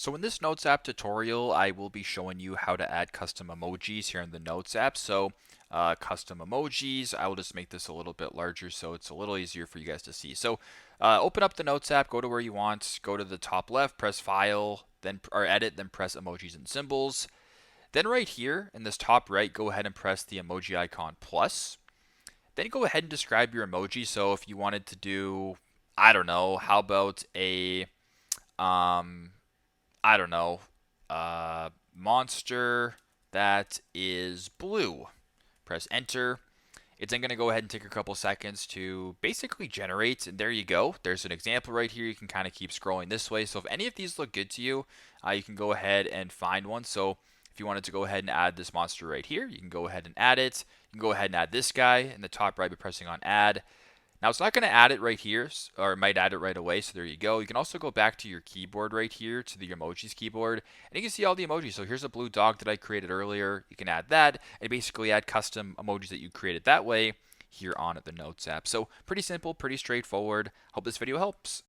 So in this Notes app tutorial, I will be showing you how to add custom emojis here in the Notes app. So custom emojis, I will just make this a little bit larger so it's a little easier for you guys to see. So open up the Notes app, go to where you want, go to the top left, press File, then or Edit, then press Emojis and Symbols. Then right here in this top right, go ahead and press the emoji icon plus. Then go ahead and describe your emoji. So if you wanted to do, I don't know, how about a um, I don't know, monster that is blue. Press enter. It's then going to go ahead and take a couple seconds to basically generate. And there you go. There's an example right here. You can kind of keep scrolling this way. So if any of these look good to you, you can go ahead and find one. So if you wanted to go ahead and add this monster right here, you can go ahead and add it. You can go ahead and add this guy in the top right by pressing on add. Now it's not going to add it right here, or it might add it right away, so there you go. You can also go back to your keyboard right here, to the emojis keyboard, and you can see all the emojis. So here's a blue dog that I created earlier. You can add that, and basically add custom emojis that you created that way here on the Notes app. So pretty simple, pretty straightforward. Hope this video helps.